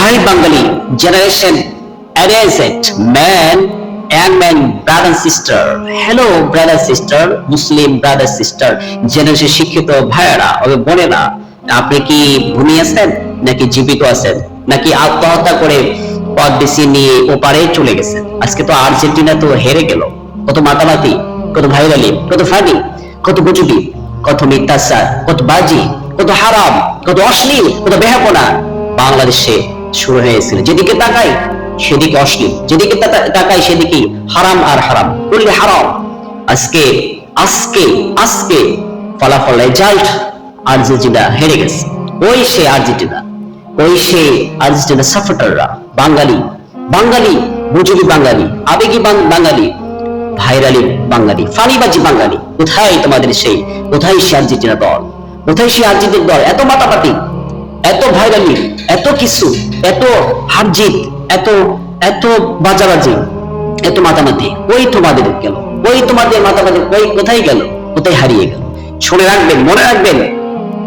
ভাই Bangali generation adolescent man young man brother sister hello brother sister muslim brother sister generation শিক্ষিত ভাইরা ও বোনেরা আপনি কি ঘুমিয়ে আছেন নাকি জীবিত আছেন নাকি আত্মহত্যা করে পথ বেছে নিয়ে ওপারে চলে গেছেন? আজকে তো আর্জেন্টিনা তো হেরে গেল। কত মাতামাতি, কত ভাইরালি, কত ফানি, কত গুজবি, কত মিথ্যাচার, কত বাজি, কত হারাম, কত অশ্লীল, কত বেহাপনা বাংলাদেশে শুরু হয়েছিল। যেদিকে তাকাই সেদিকে অশ্লীল, যেদিকে তাকাই সেদিকে হারাম আর হারাম, বললে হারাম। আজকে আজকে আজকে ফলাফল রেজাল্ট আর্জেন্টিনা হেরে গেছে। ওই সে আর্জেন্টিনা, ওই সে আর্জেন্টিনা সাপোর্টাররা, বাঙালি বাঙালি বুঝবি বাঙালি, আবেগী বাঙালি, ভাইরালি বাঙালি, ফানিবাজি বাঙালি, কোথায় তোমাদের সেই, কোথায় সে আর্জেন্টিনা দল, কোথায় সে আর্জেন্টিনা দল? এত মাতামাতি, এত ভাইরালি, এত কিছু, এত হারজিত, এত এত বাজাবাজি, এত মাতামাতি, ওই তোমাদের গেল, ওই তোমাদের মাতামাতি, ওই কোথায় গেল, কোথায় হারিয়ে গেল? শুনে রাখবেন, মনে রাখবেন,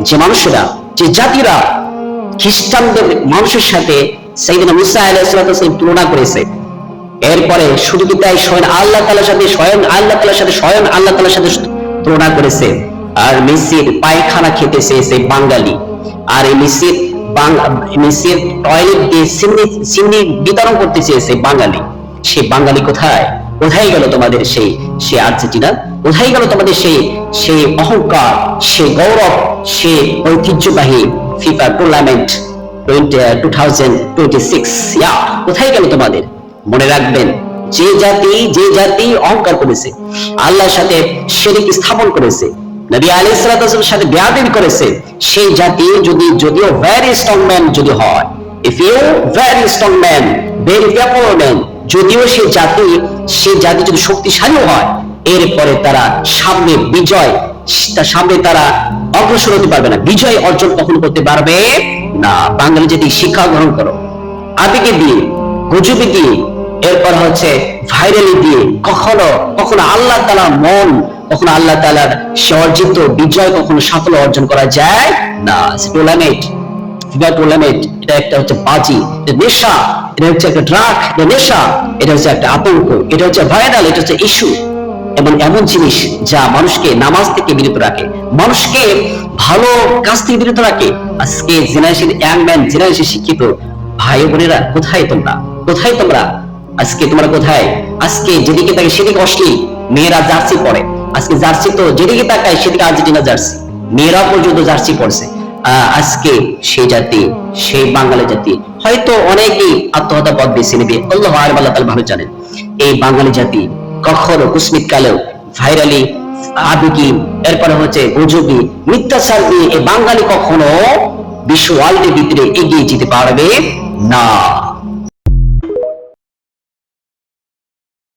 যে মানুষেরা, যে জাতিরা খ্রিস্টানদের মানুষের সাথে সাইয়েদনা মুসা আলাইহিস সালাম তুলনা করেছে, এরপরে শুধু কি তাই স্বয়ং আল্লাহ তাআলার সাথে, স্বয়ং আল্লাহ তাআলার সাথে, স্বয়ং আল্লাহ তাআলার সাথে তুলনা করেছে। আর মেসির পায়খানা খেতে চেয়েছে বাঙালি, আর এই মেসির টয়লেট দিয়ে সিন্নি বিতরণ করতে চেয়েছে বাঙালি। সেই বাঙালি কোথায়, কোথায় গেল তোমাদের সেই সেই আর্জেন্টিনা? কোথায় গেল তোমাদের সেই সেই অহংকার, সেই গৌরব, সেই ঐতিহ্যবাহী ফিফা টুর্নামেন্ট 2026? কোথায় গেল তোমাদের? মনে রাখবেন, যে জাতি অহংকার করেছে, আল্লাহর সাথে শিরক স্থাপন করেছে, নবী আলাইহিস সালামের সাথে বেয়াদবি করেছে, সেই জাতি যদিও ভেরি স্ট্রং ম্যান যদি হয়, if you very strong man, very capable man, যদিও সেই জাতি যদি শক্তিশালী হয়, এরপরে তারা সামনে তারা অগ্রসর হতে পারবে না, বিজয় অর্জন কখনো করতে পারবে না। বাঙালি জাতি শিক্ষা গ্রহণ করো, আবেগে দিয়ে, গুজবে দিয়ে, এরপর হচ্ছে ভাইরালি দিয়ে, কখনো আল্লাহ তাআলার মন, কখনো আল্লাহ তাআলার অর্জিত বিজয় কখনো সাফল্য অর্জন করা যায় না। টুর্নামেন্ট এটা একটা হচ্ছে বাজি, এটা নেশা, এটা হচ্ছে একটা ড্রাগ, এটা নেশা, এটা হচ্ছে একটা আতঙ্ক, এটা হচ্ছে ভাইরাল, এটা হচ্ছে ইস্যু, এবং এমন জিনিস যা মানুষকে নামাজ থেকে বিরত রাখে, মানুষকে ভালো কাজ থেকে বিরত রাখে। আজকে জেনারেশন ইয়াং ম্যান, জেনারেশন শিক্ষিত ভাই বোনেরা, কোথায় তোমরা, কোথায় তোমরা? আজকে তোমরা কোথায়? আজকে যেদিকে তাকে সেদিকে অশ্লীল, মেয়েরা জার্সি পরে, আজকে জার্সি তো যেদিকে তাকায় সেদিকে আর্জেন্টিনা জার্সি, মেয়েরা পর্যন্ত জার্সি পরছে। আজকে সেই জাতি, সেই বাঙালি জাতি হয়তো অনেকেই আত্মহত্যা পথ বেছে নেবে, আল্লাহু আ'লাম, আল্লাহ তাআলা ভালো জানেন। এই বাঙালি জাতি কখনো কুসমিত কালেও ভাইরালি, আবেগী, এরপরে হচ্ছে গুজবি, মিথ্যাচার দিয়ে এই বাঙালি কখনো বিশ্ব ওয়ার্ল্ডের ভিতরে এগিয়ে যেতে পারবে না।